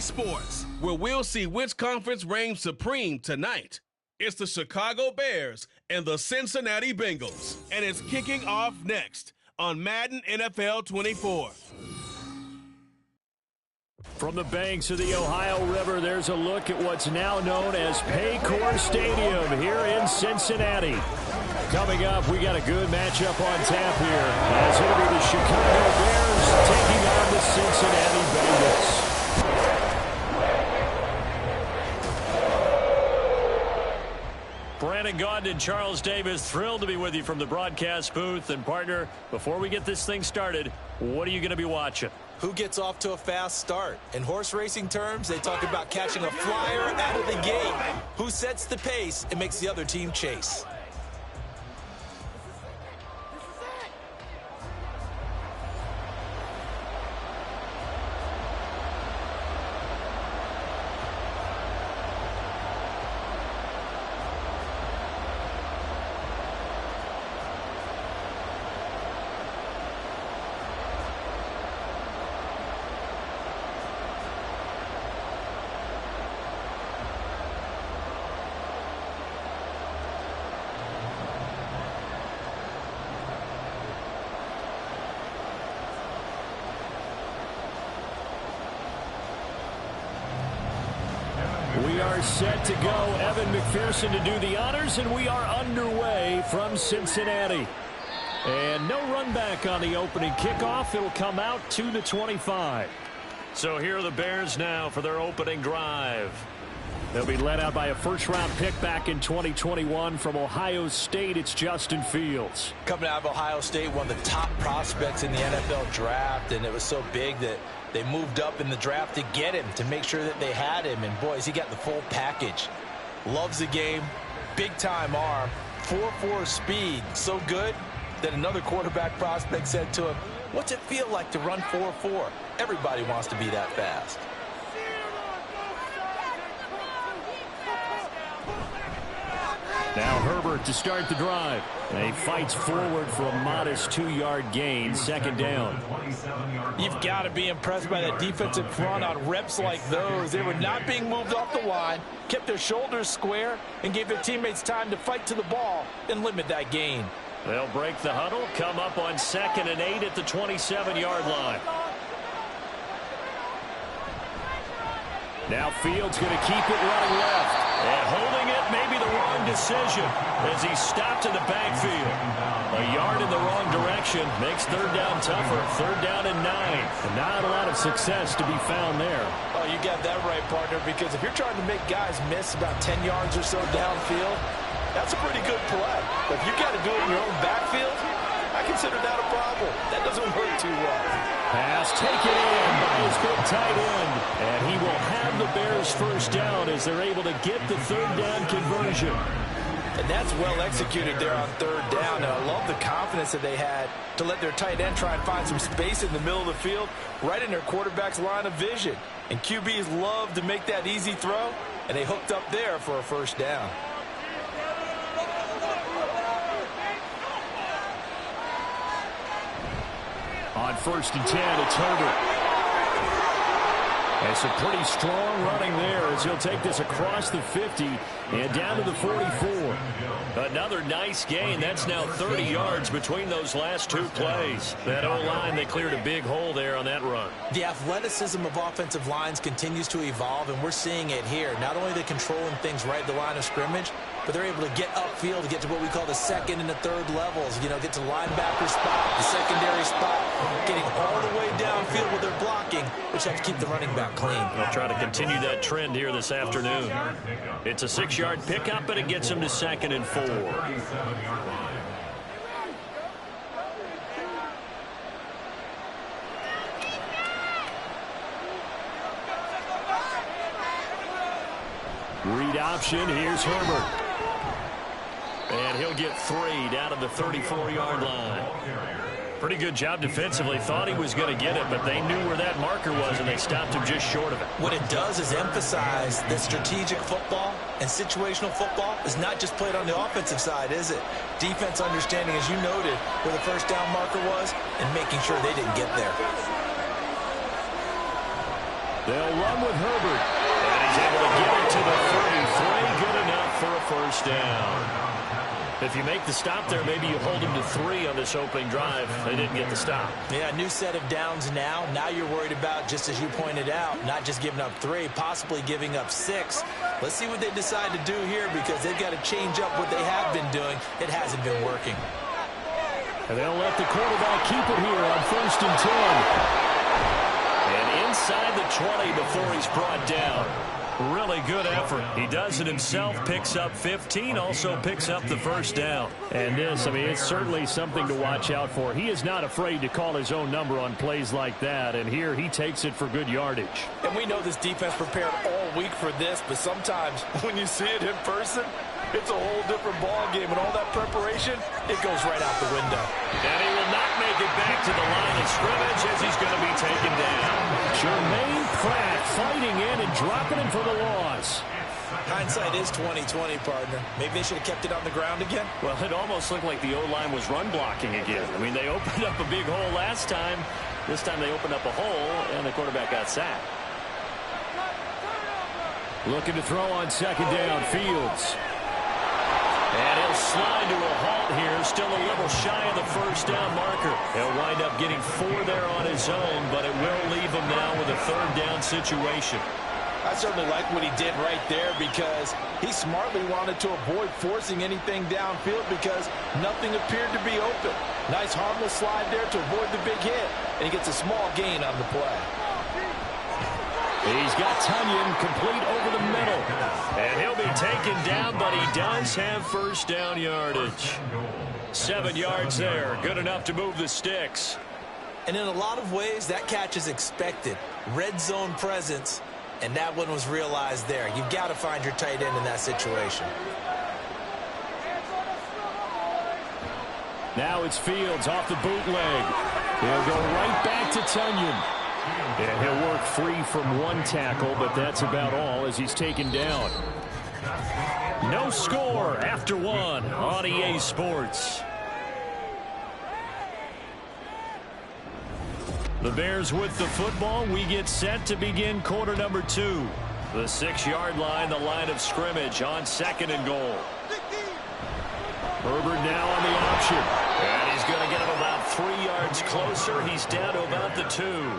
Sunday Sports, where we'll see which conference reigns supreme tonight. It's the Chicago Bears and the Cincinnati Bengals, and it's kicking off next on Madden NFL 24. From the banks of the Ohio River, there's a look at what's now known as Paycor Stadium here in Cincinnati. Coming up, we got a good matchup on tap here, as it'll be the Chicago Bears taking on the Cincinnati Bengals. Brandon Gaudin and Charles Davis, thrilled to be with you from the broadcast booth. And partner, before we get this thing started, what are you going to be watching? Who gets off to a fast start? In horse racing terms, they talk about catching a flyer out of the gate. Who sets the pace and makes the other team chase? We are set to go. Evan McPherson to do the honors, and we are underway from Cincinnati. And no run back on the opening kickoff. It'll come out to the 25. So here are the Bears now for their opening drive. They'll be led out by a first-round pick back in 2021 from Ohio State. It's Justin Fields. Coming out of Ohio State, one of the top prospects in the NFL draft, and it was so big that they moved up in the draft to get him, to make sure that they had him. And, boys, he got the full package. Loves the game, big-time arm, 4.4 speed, so good that another quarterback prospect said to him, "What's it feel like to run 4.4? Everybody wants to be that fast." Now Herbert to start the drive. And he fights forward for a modest 2-yard gain, second down. You've got to be impressed by that defensive front on reps like those. They were not being moved off the line, kept their shoulders square, and gave their teammates time to fight to the ball and limit that gain. They'll break the huddle, come up on 2nd and 8 at the 27-yard line. Now Fields going to keep it running left. And holding it may be the wrong decision as he's stopped in the backfield. A yard in the wrong direction makes third down tougher. 3rd down and 9. And not a lot of success to be found there. Oh, you got that right, partner, because if you're trying to make guys miss about 10 yards or so downfield, that's a pretty good play. But if you got to do it in your own backfield, I consider that a problem. That doesn't work too well. Pass taken in by his big tight end. And he will have the Bears first down as they're able to get the 3rd down conversion. And that's well executed there on 3rd down. And I love the confidence that they had to let their tight end try and find some space in the middle of the field, right in their quarterback's line of vision. And QBs love to make that easy throw, and they hooked up there for a first down. On 1st and 10, it's Herbert. And some pretty strong running there as he'll take this across the 50 and down to the 44. Another nice gain. That's now 30 yards between those last 2 plays. That O-line, they cleared a big hole there on that run. The athleticism of offensive lines continues to evolve, and we're seeing it here. Not only are they controlling things right at the line of scrimmage, but they're able to get upfield to get to what we call the 2nd and the 3rd levels. You know, get to the linebacker spot, the secondary spot, getting all the way downfield with their blocking, which helps keep the running back clean. They'll try to continue that trend here this afternoon. It's a 6-yard pickup, and it gets them to 2nd and 4. Read option. Here's Herbert. And he'll get 3 down to the 34-yard line. Pretty good job defensively. Thought he was going to get it, but they knew where that marker was, and they stopped him just short of it. What it does is emphasize that strategic football and situational football is not just played on the offensive side, is it? Defense understanding, as you noted, where the first down marker was and making sure they didn't get there. They'll run with Herbert. And he's able to get it to the 33. Good enough for a first down. If you make the stop there, maybe you hold them to 3 on this opening drive. They didn't get the stop. Yeah, new set of downs now. Now you're worried about, just as you pointed out, not just giving up 3, possibly giving up 6. Let's see what they decide to do here, because they've got to change up what they have been doing. It hasn't been working. And they'll let the quarterback keep it here on 1st and 10. And inside the 20 before he's brought down. Really good effort. He does it himself, picks up 15, also picks up the first down. And this, I mean, it's certainly something to watch out for. He is not afraid to call his own number on plays like that, and here he takes it for good yardage. And we know this defense prepared all week for this, but sometimes when you see it in person, it's a whole different ball game, and all that preparation, it goes right out the window. And he will not make it back to the line of scrimmage as he's going to be taken down. Jermaine Pratt fighting in and dropping him for the loss. Hindsight is 20/20, partner. Maybe they should have kept it on the ground again. Well, it almost looked like the O-line was run blocking again. I mean, they opened up a big hole last time. This time they opened up a hole, and the quarterback got sacked. Looking to throw on 2nd down, Fields. And he'll slide to a halt here, still a little shy of the first down marker. He'll wind up getting 4 there on his own, but it will leave him now with a 3rd down situation. I certainly like what he did right there, because he smartly wanted to avoid forcing anything downfield because nothing appeared to be open. Nice harmless slide there to avoid the big hit, and he gets a small gain on the play. He's got Tunyon complete over the middle. And he'll be taken down, but he does have first down yardage. 7 yards there. Good enough to move the sticks. And in a lot of ways, that catch is expected. Red zone presence, and that one was realized there. You've got to find your tight end in that situation. Now it's Fields off the bootleg. He'll go right back to Tunyon. And he'll work free from 1 tackle, but that's about all as he's taken down. No score after 1 on EA Sports. The Bears with the football. We get set to begin quarter number 2. The 6-yard line, the line of scrimmage on 2nd and goal. Herbert now on the option. And he's going to get him about 3 yards closer. He's down to about the 2.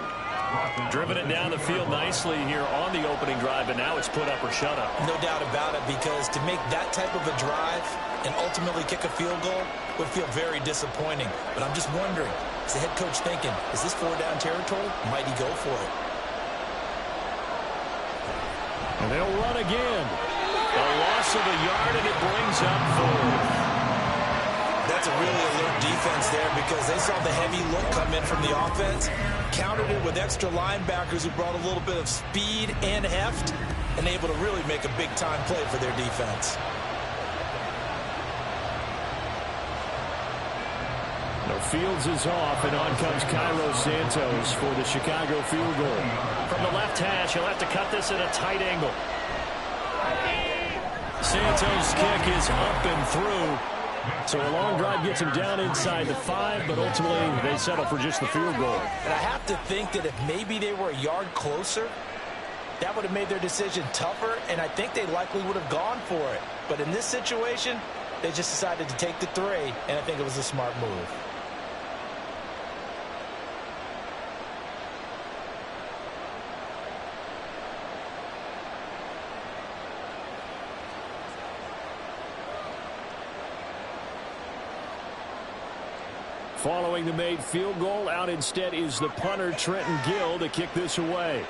Driven it down the field nicely here on the opening drive, and now it's put up or shut up. No doubt about it, because to make that type of a drive and ultimately kick a field goal would feel very disappointing. But I'm just wondering, is the head coach thinking, is this 4-down territory? Might he go for it? And they'll run again. A loss of a yard, and it brings up 4. That's a really alert defense there, because they saw the heavy look come in from the offense, countered it with extra linebackers who brought a little bit of speed and heft, and able to really make a big-time play for their defense. No, Fields is off, and on comes Cairo Santos for the Chicago field goal. From the left hash, he'll have to cut this at a tight angle. Santos' kick is up and through. So a long drive gets him down inside the 5, but ultimately they settle for just the field goal. And I have to think that if maybe they were a yard closer, that would have made their decision tougher, and I think they likely would have gone for it. But in this situation, they just decided to take the 3, and I think it was a smart move. Following the made field goal, out instead is the punter, Trenton Gill, to kick this away.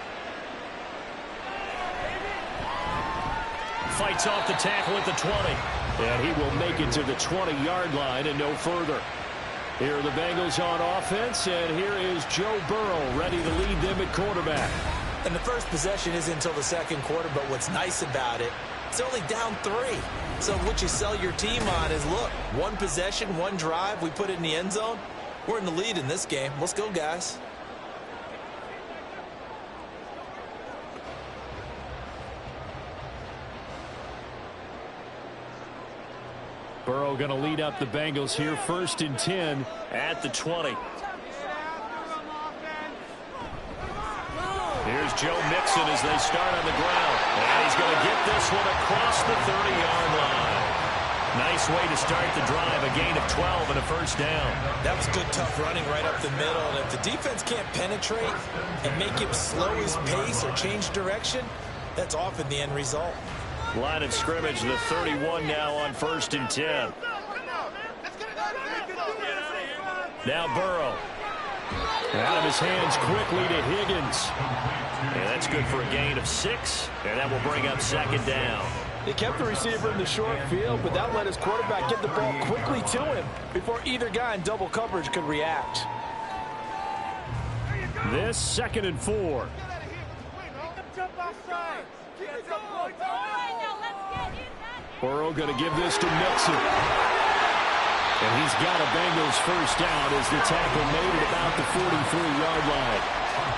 Fights off the tackle at the 20. And he will make it to the 20-yard line and no further. Here are the Bengals on offense, and here is Joe Burrow ready to lead them at quarterback. And the first possession isn't until the 2nd quarter, but what's nice about it, it's only down 3. So what you sell your team on is, look, 1 possession, 1 drive, we put it in the end zone. We're in the lead in this game. Let's go, guys. Burrow going to lead up the Bengals here, 1st and 10 at the 20. Here's Joe Mixon as they start on the ground. And he's going to get this one across the 30-yard line. Nice way to start the drive, a gain of 12 and a first down. That was good, tough running right up the middle. And if the defense can't penetrate and make him slow his pace or change direction, that's often the end result. Line of scrimmage, the 31 now on 1st and 10. Now Burrow. Out of his hands quickly to Higgins. And that's good for a gain of 6. And that will bring up 2nd down. They kept the receiver in the short field, but that let his quarterback get the ball quickly to him before either guy in double coverage could react. This 2nd and 4. Burrow going to give this to Mixon. And he's got a Bengals first down as the tackle made it about the 43-yard line.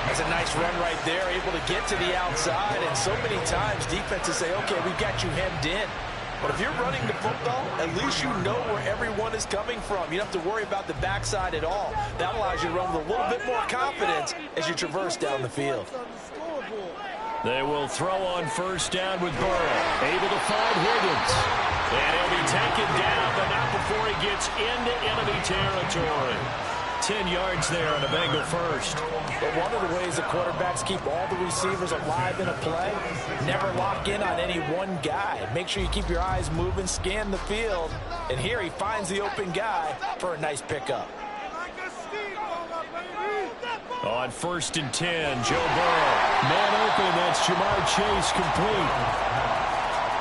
That's a nice run right there, able to get to the outside. And so many times defenses say, okay, we've got you hemmed in. But if you're running the football, at least you know where everyone is coming from. You don't have to worry about the backside at all. That allows you to run with a little bit more confidence as you traverse down the field. They will throw on first down with Burrow. Able to find Higgins. And he'll be taken down, but not before he gets into enemy territory. 10 yards there on a Bengal first. But one of the ways the quarterbacks keep all the receivers alive in a play, never lock in on any one guy. Make sure you keep your eyes moving, scan the field. And here he finds the open guy for a nice pickup. On 1st and 10, Joe Burrow. Man open, that's Jamar Chase complete.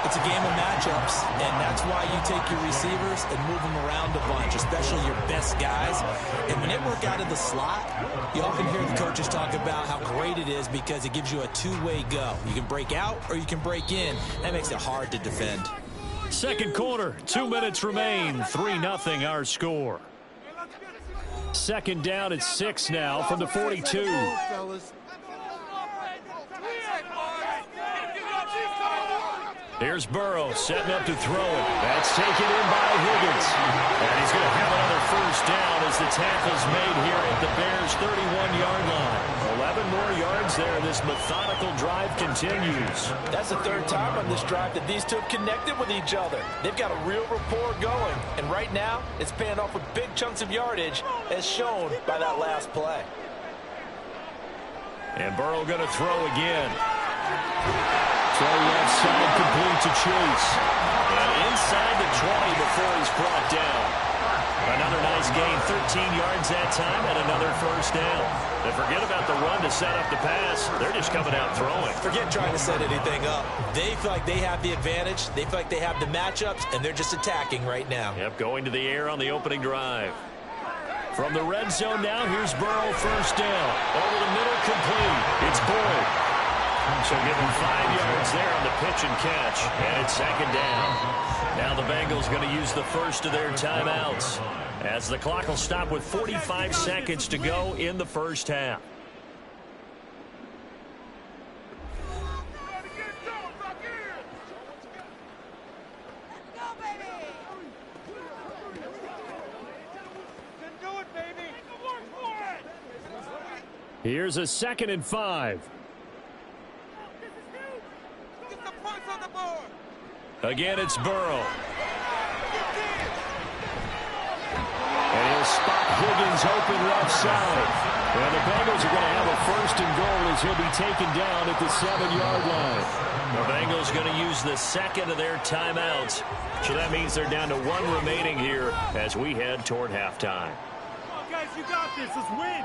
It's a game of matchups, and that's why you take your receivers and move them around a bunch, especially your best guys. And when they work out of the slot, you often hear the coaches talk about how great it is because it gives you a two-way go. You can break out or you can break in. That makes it hard to defend. Second quarter, 2 minutes remain, 3-0 our score. 2nd down at 6 now from the 42. Here's Burrow setting up to throw it. That's taken in by Higgins. And he's going to have another first down as the tackle's made here at the Bears' 31-yard line. 11 more yards there. This methodical drive continues. That's the 3rd time on this drive that these two have connected with each other. They've got a real rapport going. And right now, it's paying off with big chunks of yardage, as shown by that last play. And Burrow going to throw again. Throw left side complete to Chase. And inside the 20 before he's brought down. Another nice gain, 13 yards that time, and another first down. And forget about the run to set up the pass. They're just coming out throwing. Forget trying to set anything up. They feel like they have the advantage. They feel like they have the matchups, and they're just attacking right now. Yep, going to the air on the opening drive. From the red zone now, here's Burrow first down. Over the middle, complete. It's Boyd. So give him 5 yards there on the pitch and catch. And it's 2nd down. Now the Bengals going to use the first of their timeouts, as the clock will stop with 45 seconds to go in the first half. Here's a 2nd and 5. Again, it's Burrow. And he'll spot Higgins open left side. And the Bengals are going to have a 1st and goal as he'll be taken down at the 7-yard line. The Bengals going to use the 2nd of their timeouts. So that means they're down to 1 remaining here as we head toward halftime. Come on, guys, you got this. Let's win.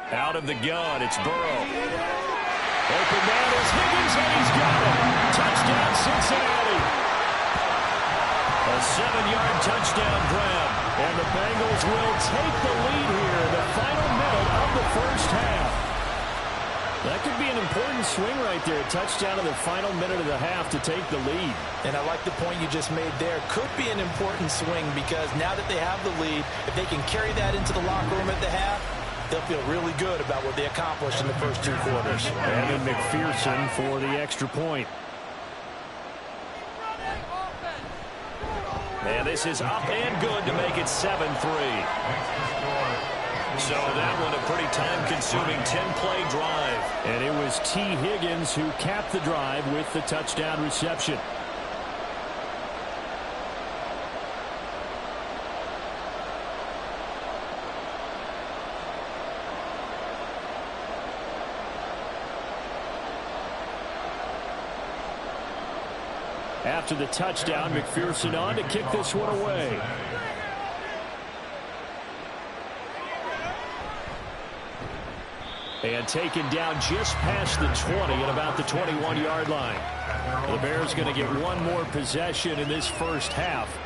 Out of the gun, it's Burrow. Open man is Higgins, and he's got it. Touchdown, Cincinnati. A 7-yard touchdown grab. And the Bengals will take the lead here in the final minute of the first half. That could be an important swing right there. A touchdown in the final minute of the half to take the lead. And I like the point you just made there. Could be an important swing because now that they have the lead, if they can carry that into the locker room at the half, they'll feel really good about what they accomplished in the first 2 quarters. Evan McPherson for the extra point. And this is up and good to make it 7-3. So that one a pretty time-consuming 10-play drive. And it was T. Higgins who capped the drive with the touchdown reception. After the touchdown, McPherson on to kick this one away. And taken down just past the 20 at about the 21-yard line. The Bears going to get one more possession in this first half.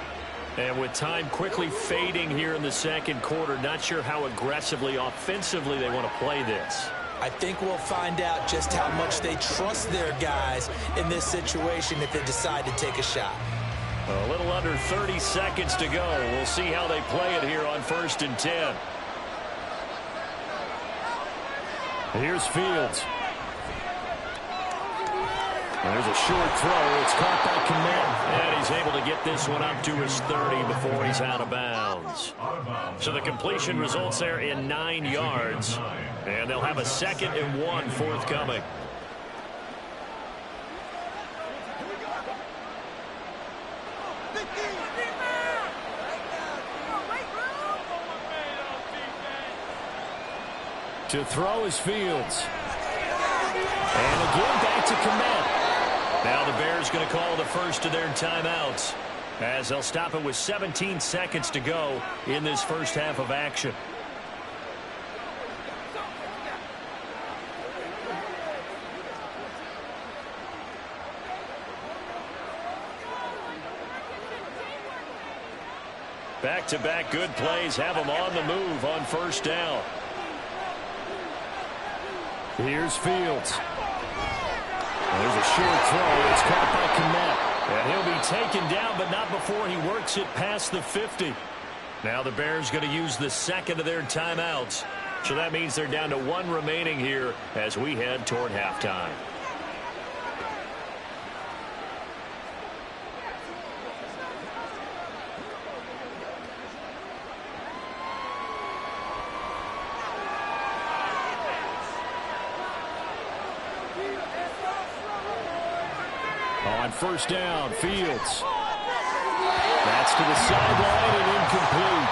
And with time quickly fading here in the second quarter, not sure how aggressively, offensively they want to play this. I think we'll find out just how much they trust their guys in this situation if they decide to take a shot. A little under 30 seconds to go. We'll see how they play it here on 1st and 10. Here's Fields. And there's a short throw. It's caught by Kmet. And he's able to get this one up to his 30 before he's out of bounds. So the completion results there in 9 yards. And they'll have a 2nd and 1 forthcoming. To throw is Fields. And again back to Kmet. Now the Bears going to call the first of their timeouts as they'll stop it with 17 seconds to go in this first half of action. Back-to-back good plays have them on the move on 1st down. Here's Fields. There's a short throw. It's caught by Kmet. And he'll be taken down, but not before he works it past the 50. Now the Bears going to use the 2nd of their timeouts. So that means they're down to 1 remaining here as we head toward halftime. On 1st down, Fields. That's to the sideline and incomplete.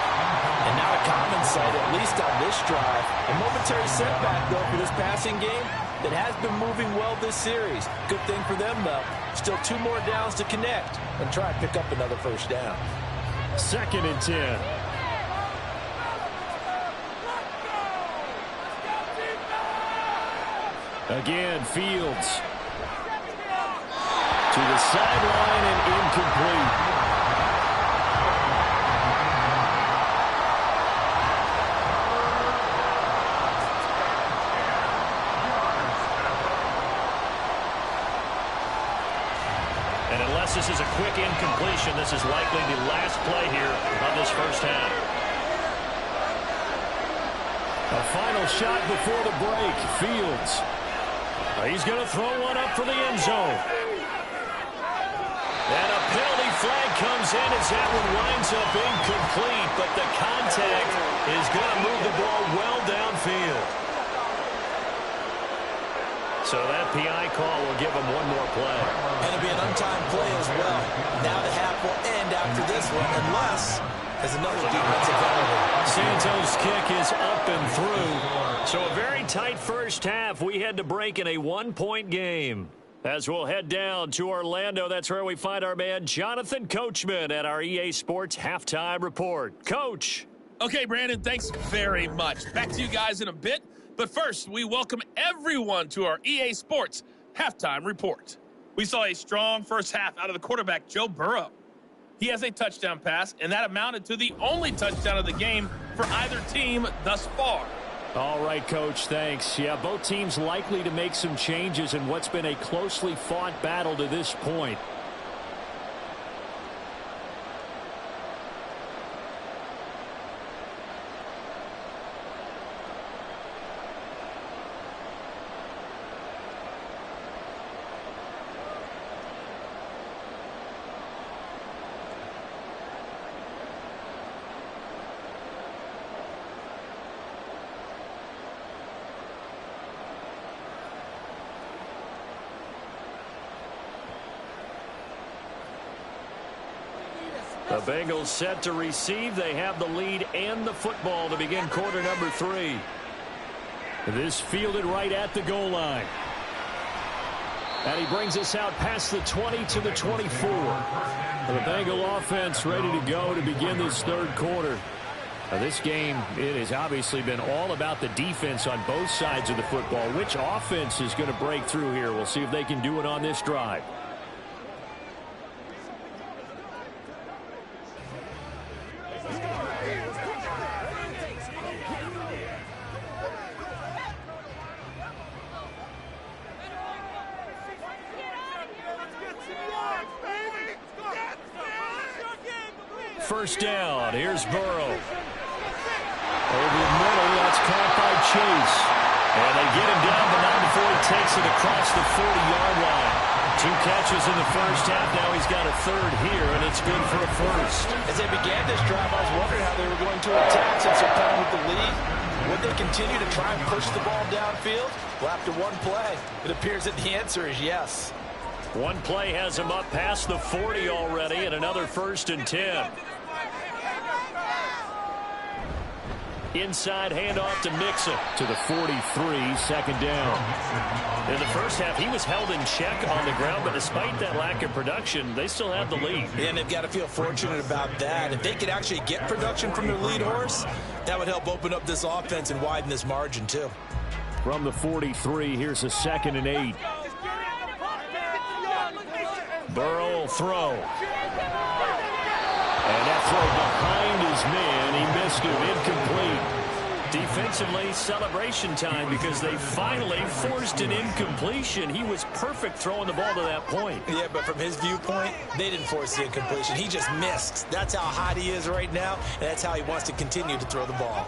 And not a common sight, at least on this drive. A momentary setback, though, for this passing game that has been moving well this series. Good thing for them, though. Still 2 more downs to connect and try and pick up another 1st down. 2nd and 10. Again, Fields. To the sideline and incomplete. And unless this is a quick incompletion, this is likely the last play here of this first half. A final shot before the break. Fields. He's going to throw one up for the end zone. And a penalty flag comes in as that one winds up incomplete, but the contact is going to move the ball well downfield. So that PI call will give him one more play. And it'll be an untimed play as well. Now the half will end after this one, unless there's another defensive penalty. Santos' kick is up and through. So a very tight first half. We had to break in a 1-point game. As we'll head down to Orlando, that's where we find our man Jonathan Coachman at our EA Sports Halftime Report. Coach. Okay, Brandon, thanks very much. Back to you guys in a bit. But first, we welcome everyone to our EA Sports Halftime Report. We saw a strong first half out of the quarterback, Joe Burrow. He has a touchdown pass, and that amounted to the only touchdown of the game for either team thus far. All right, Coach, thanks. Yeah, both teams likely to make some changes in what's been a closely fought battle to this point. The Bengals set to receive. They have the lead and the football to begin quarter number 3. This fielded right at the goal line. And he brings us out past the 20 to the 24. The Bengal offense ready to go to begin this third quarter. Now this game, it has obviously been all about the defense on both sides of the football. Which offense is going to break through here? We'll see if they can do it on this drive. First down. Here's Burrow. Over the middle. That's caught by Chase. And they get him down, but not before he takes it across the 40-yard line. 2 catches in the first half. Now he's got a third here, and it's good for a first. As they began this drive, I was wondering how they were going to attack since they're playing with the lead. Would they continue to try and push the ball downfield? Well, after one play, it appears that the answer is yes. One play has him up past the 40 already, and another 1st and 10. Inside handoff to Mixon to the 43, second down. In the first half, he was held in check on the ground, but despite that lack of production, they still have the lead. Yeah, and they've got to feel fortunate about that. If they could actually get production from their lead horse, that would help open up this offense and widen this margin, too. From the 43, here's a 2nd and 8. Burrow will throw. And that throw behind his man. He missed it. Incomplete. Defensively, celebration time because they finally forced an incompletion. He was perfect throwing the ball to that point. Yeah, but from his viewpoint, they didn't force the incompletion. He just missed. That's how hot he is right now, and that's how he wants to continue to throw the ball.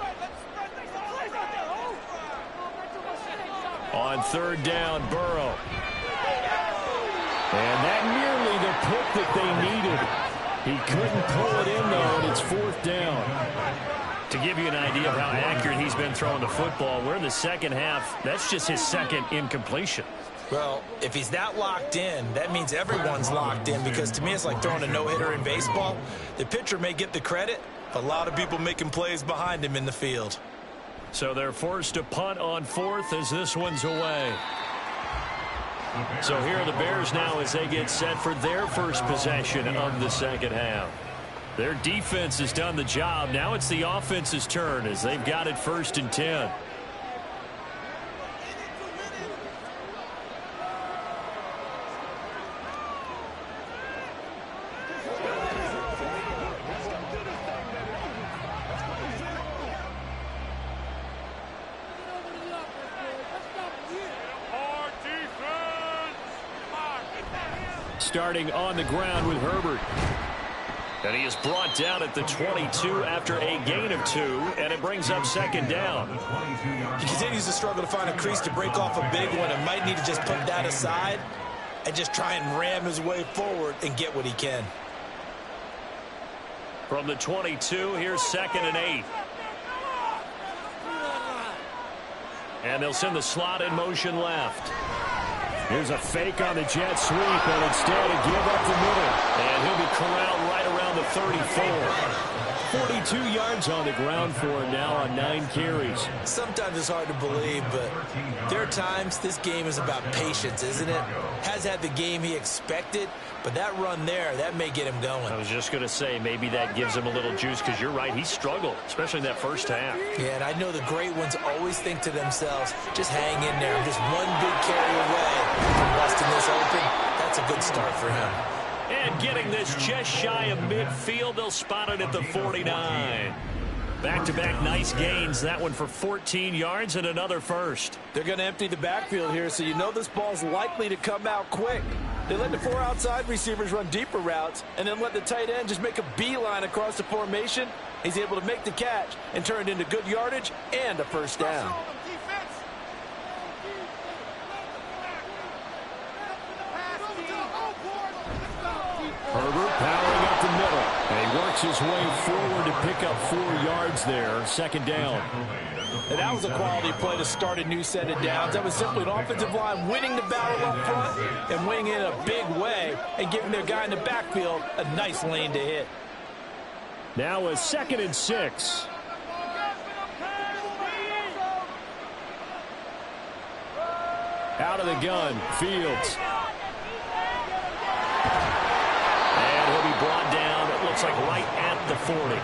On 3rd down, Burrow. And that nearly the pick that they needed. He couldn't pull it in, though, and it's 4th down. To give you an idea of how accurate he's been throwing the football, we're in the second half. That's just his 2nd incompletion. Well, if he's that locked in, that means everyone's locked in, because to me it's like throwing a no-hitter in baseball. The pitcher may get the credit, but a lot of people making plays behind him in the field. So they're forced to punt on 4th as this one's away. So here are the Bears now as they get set for their first possession of the second half. Their defense has done the job. Now it's the offense's turn as they've got it 1st and 10. Starting on the ground with Herbert. And he is brought down at the 22 after a gain of 2, and it brings up 2nd down. He continues to struggle to find a crease to break off a big one, and might need to just put that aside and just try and ram his way forward and get what he can. From the 22, here's 2nd and 8. And they'll send the slot in motion left. Here's a fake on the jet sweep, and instead a give up the middle. And he'll be corralled right around the 34. 42 yards on the ground for him now on 9 carries. Sometimes it's hard to believe, but there are times this game is about patience, isn't it? Has had the game he expected, but that run there, that may get him going. I was just going to say, maybe that gives him a little juice, because you're right, he struggled, especially in that first half. Yeah, and I know the great ones always think to themselves, just hang in there. I'm just one big carry away from busting this open. That's a good start for him. And getting this just shy of midfield, they'll spot it at the 49. Back-to-back nice gains. That one for 14 yards and another first. They're going to empty the backfield here, so you know this ball's likely to come out quick. They let the 4 outside receivers run deeper routes and then let the tight end just make a beeline across the formation. He's able to make the catch and turn it into good yardage and a first down. Herbert powering up the middle. And he works his way forward to pick up 4 yards there. Second down. And that was a quality play to start a new set of downs. That was simply an offensive line winning the battle up front and winning in a big way and giving their guy in the backfield a nice lane to hit. Now a 2nd and 6. Out of the gun, Fields. And he'll be brought down, it looks like right at the 40.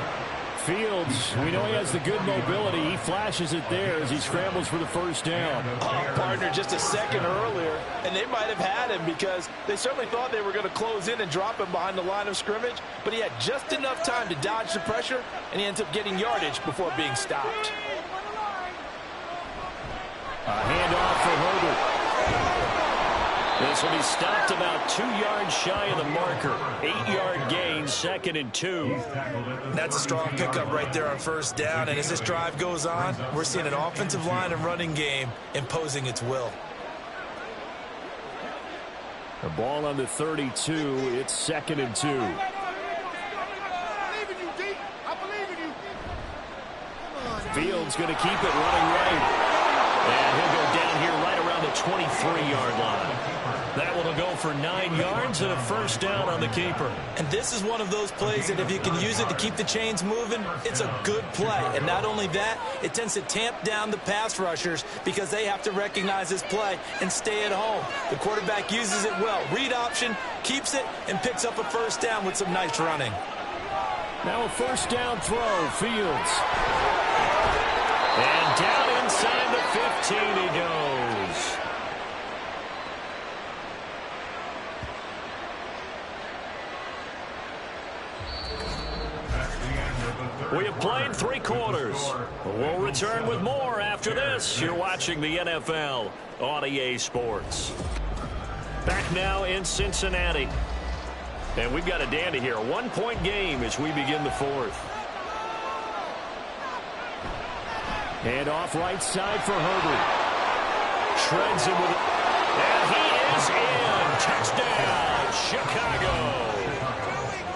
Fields, we know he has the good mobility. He flashes it there as he scrambles for the first down. Oh, partner, just a second earlier, and they might have had him because they certainly thought they were going to close in and drop him behind the line of scrimmage, but he had just enough time to dodge the pressure, and he ends up getting yardage before being stopped. A handoff for Herbert. This will be stopped about 2 yards shy of the marker. 8-yard gain, 2nd and 2. That's a strong pickup right there on first down. And as this drive goes on, we're seeing an offensive line and running game imposing its will. The ball on the 32. It's 2nd and 2. Fields going to keep it running right. And he'll go down here right around the 23-yard line. That one will go for 9 yards and a first down on the keeper. And this is one of those plays that if you can use it to keep the chains moving, it's a good play. And not only that, it tends to tamp down the pass rushers because they have to recognize this play and stay at home. The quarterback uses it well. Read option, keeps it, and picks up a first down with some nice running. Now a first down throw, Fields. And down inside the 15 he goes. We have played 3 quarters. We'll return with more after this. You're watching the NFL on EA Sports. Back now in Cincinnati. And we've got a dandy here. A 1-point game as we begin the 4th. And off right side for Herbert. Shreds him with it. And he is in. Touchdown, Chicago.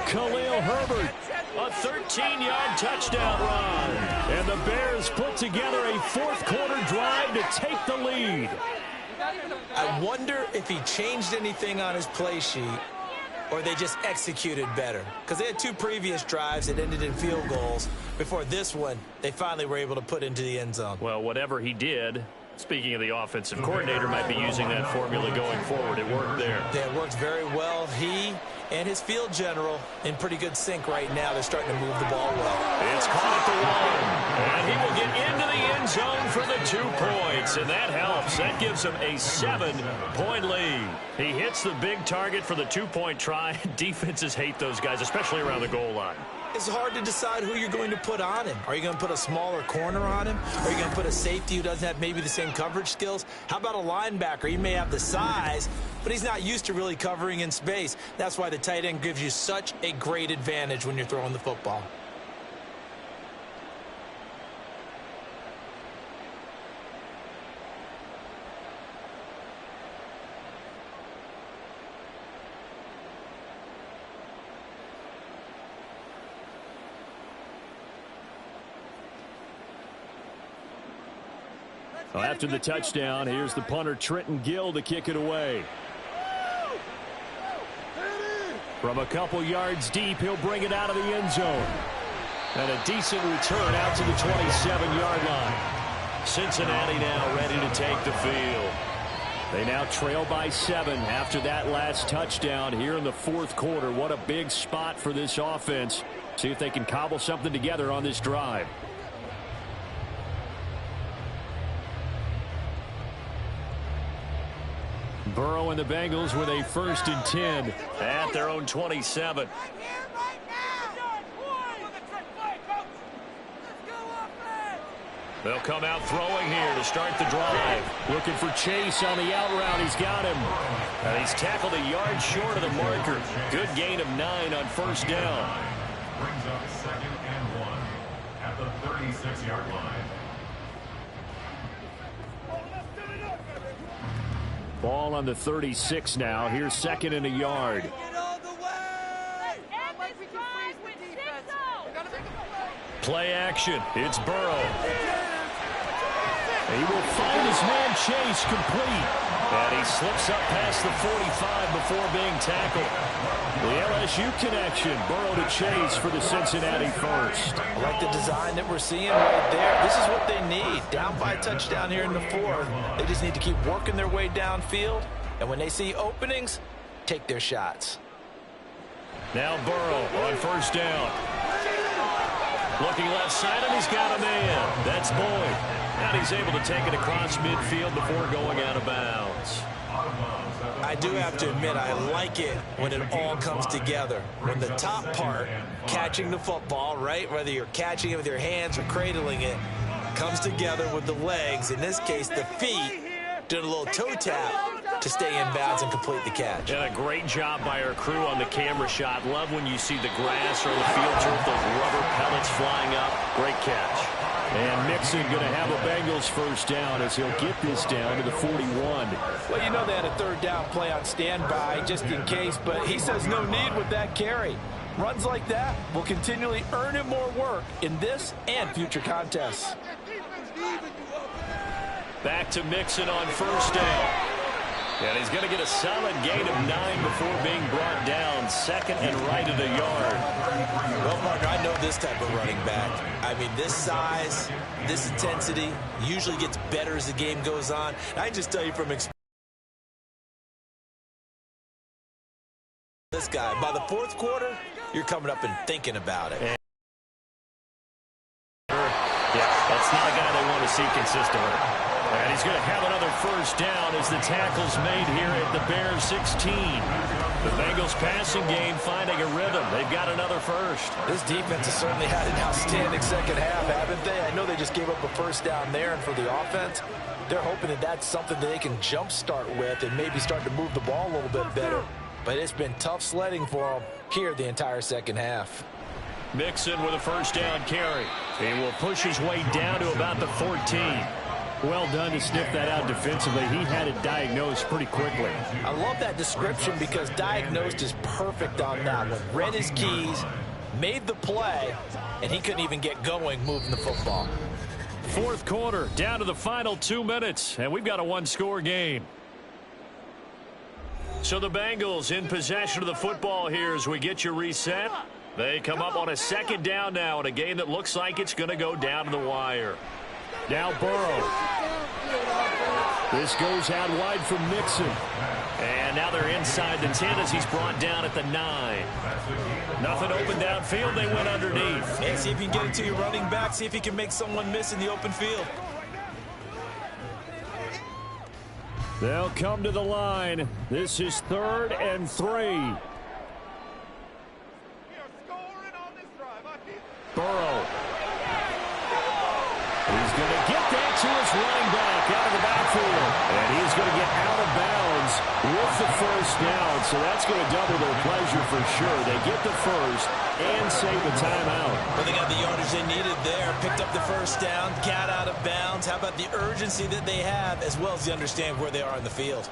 Khalil Herbert. A 13-yard touchdown run. And the Bears put together a 4th-quarter drive to take the lead. I wonder if he changed anything on his play sheet or they just executed better. Because they had 2 previous drives that ended in field goals. Before this one, they finally were able to put into the end zone. Well, whatever he did, speaking of the offensive coordinator, might be using that formula going forward. It worked there. Yeah, it worked very well. He and his field general in pretty good sync right now. They're starting to move the ball well. It's caught at the 1. And he will get into the end zone for the 2 points. And that helps. That gives him a 7-point lead. He hits the big target for the 2-point try. Defenses hate those guys, especially around the goal line. It's hard to decide who you're going to put on him. Are you going to put a smaller corner on him? Are you going to put a safety who doesn't have maybe the same coverage skills? How about a linebacker? He may have the size, but he's not used to really covering in space. That's why the tight end gives you such a great advantage when you're throwing the football. Well, after the touchdown, here's the punter, Trenton Gill, to kick it away. From a couple yards deep, he'll bring it out of the end zone. And a decent return out to the 27-yard line. Cincinnati now ready to take the field. They now trail by 7 after that last touchdown here in the 4th quarter. What a big spot for this offense. See if they can cobble something together on this drive. Burrow and the Bengals with a 1st and 10 at their own 27. They'll come out throwing here to start the drive. Looking for Chase on the out route. He's got him. And he's tackled a yard short of the marker. Good gain of 9 on first down. Brings up 2nd and 1 at the 36-yard line. Ball on the 36 now. Here's 2nd and a yard. Play action. It's Burrow. He will find his man Chase complete. And he slips up past the 45 before being tackled. The LSU connection. Burrow to Chase for the Cincinnati first. I like the design that we're seeing right there. This is what they need. Down by a touchdown here in the 4th. They just need to keep working their way downfield. And when they see openings, take their shots. Now Burrow on first down. Looking left side, and he's got a man. That's Boyd. And he's able to take it across midfield before going out of bounds. I do have to admit, I like it when it all comes together. When the top part, catching the football, right, whether you're catching it with your hands or cradling it, comes together with the legs, in this case the feet, doing a little toe tap to stay in bounds and complete the catch. And a great job by our crew on the camera shot. Love when you see the grass or the field turf, those rubber pellets flying up. Great catch. And Mixon going to have a Bengals first down as he'll get this down to the 41. Well, you know they had a 3rd down play on standby just in case, but he says no need with that carry. Runs like that will continually earn him more work in this and future contests. Back to Mixon on first down. And he's going to get a solid gain of 9 before being brought down. 2nd and right of the yard. Well, Mark, I know this type of running back. I mean, this size, this intensity usually gets better as the game goes on. I just tell you from experience, this guy, by the 4th quarter, you're coming up and thinking about it. Yeah, that's not a guy they want to see consistently. And he's going to have another first down as the tackle's made here at the Bears 16. The Bengals passing game finding a rhythm. They've got another first. This defense has certainly had an outstanding second half, haven't they? I know they just gave up a first down there, and for the offense, they're hoping that that's something that they can jumpstart with and maybe start to move the ball a little bit better. But it's been tough sledding for them here the entire second half. Mixon with a first down carry. He will push his way down to about the 14. Well done to sniff that out defensively. He had it diagnosed pretty quickly. I love that description because diagnosed is perfect on that one. Read his keys, made the play, and he couldn't even get going moving the football. 4th quarter, down to the final 2 minutes, and we've got a 1-score game. So the Bengals in possession of the football here as we get you reset. They come up on a 2nd down now in a game that looks like it's going to go down to the wire. Now Burrow. This goes out wide from Mixon. And now they're inside the 10 as he's brought down at the 9. Nothing open downfield. They went underneath. And see if you can get it to your running back. See if you can make someone miss in the open field. They'll come to the line. This is 3rd and 3. Burrow. He's going to get that to his running back out of the backfield. And he's going to get out of bounds with the first down. So that's going to double their pleasure for sure. They get the first and save the timeout. Well, they got the yardage they needed there. Picked up the first down, got out of bounds. How about the urgency that they have as well as they understand where they are in the field.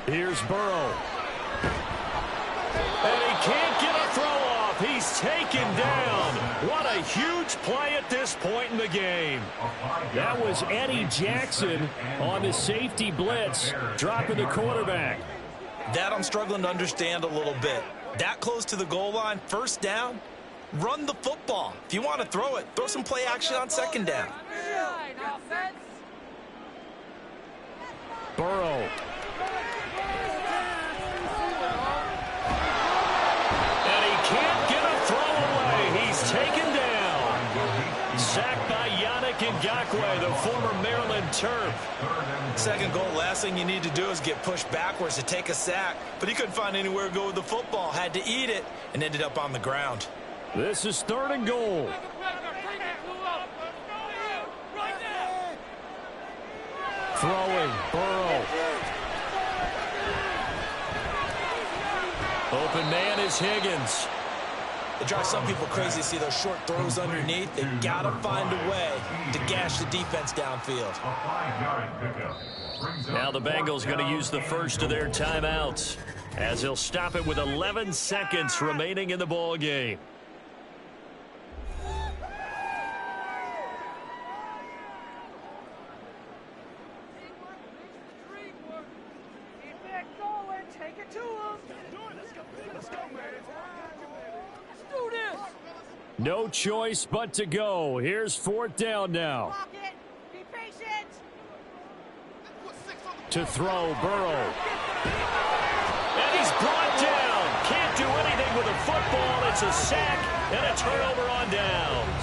Here's Burrow. And he can't get a throw off. He's taken down. What a huge play at this point in the game. That was Eddie Jackson on the safety blitz, dropping the quarterback. That I'm struggling to understand a little bit. That close to the goal line, first down, run the football. If you want to throw it, throw some play action on 2nd down. Burrow. Taken down. Sacked by Yannick Ngakoue, the former Maryland Terp. 2nd goal, last thing you need to do is get pushed backwards to take a sack. But he couldn't find anywhere to go with the football. Had to eat it and ended up on the ground. This is 3rd and goal. Throwing, Burrow. Open man is Higgins. It drives some people crazy to see those short throws underneath. They got to find a way to gash the defense downfield. A 5-yard pickup. Now the Bengals going to use the first of their timeouts as they'll stop it with 11 seconds remaining in the ball game. No choice but to go. Here's 4th down now. Be patient. To throw, Burrow. And he's brought down. Can't do anything with a football. It's a sack and a turnover on downs.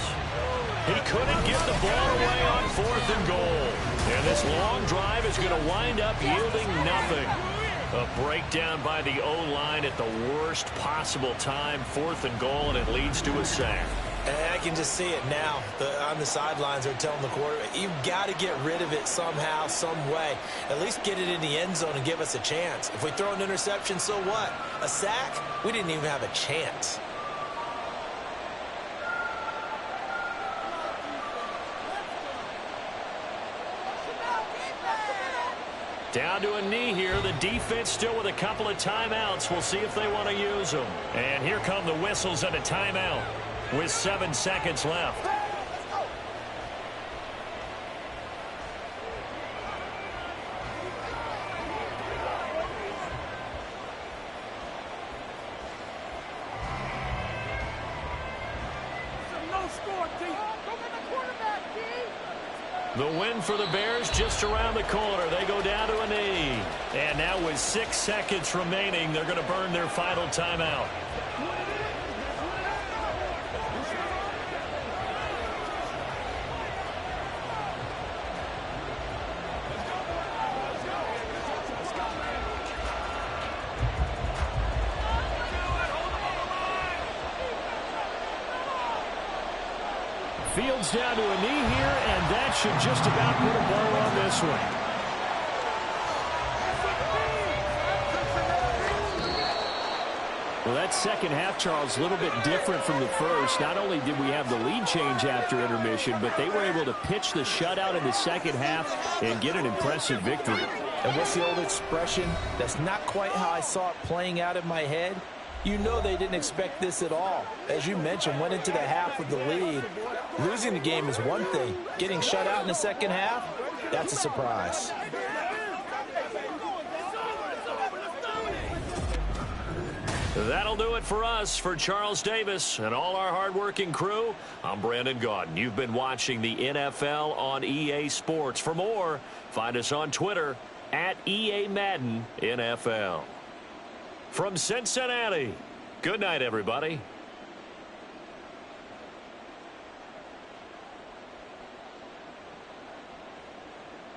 He couldn't get the ball away on 4th and goal. And this long drive is going to wind up yielding nothing. A breakdown by the O-line at the worst possible time. 4th and goal, and it leads to a sack. And I can just see it now. On the sidelines, they're telling the quarterback, you've got to get rid of it somehow, some way. At least get it in the end zone and give us a chance. If we throw an interception, so what? A sack? We didn't even have a chance. Down to a knee here. The defense still with a couple of timeouts. We'll see if they want to use them. And here come the whistles and a timeout with 7 seconds left. The win for the Bears just around the corner. They go down to a knee. And now with 6 seconds remaining, they're going to burn their final timeout. Fields down to a knee here, and that should just about put a bow on this one. Well, that second half, Charles, a little bit different from the first. Not only did we have the lead change after intermission, but they were able to pitch the shutout in the second half and get an impressive victory. And what's the old expression? That's not quite how I saw it playing out in my head. You know they didn't expect this at all. As you mentioned, went into the half with the lead. Losing the game is one thing. Getting shut out in the second half, that's a surprise. That'll do it for us. For Charles Davis and all our hardworking crew, I'm Brandon Gaudin. You've been watching the NFL on EA Sports. For more, find us on Twitter at EA Madden NFL. From Cincinnati, good night, everybody.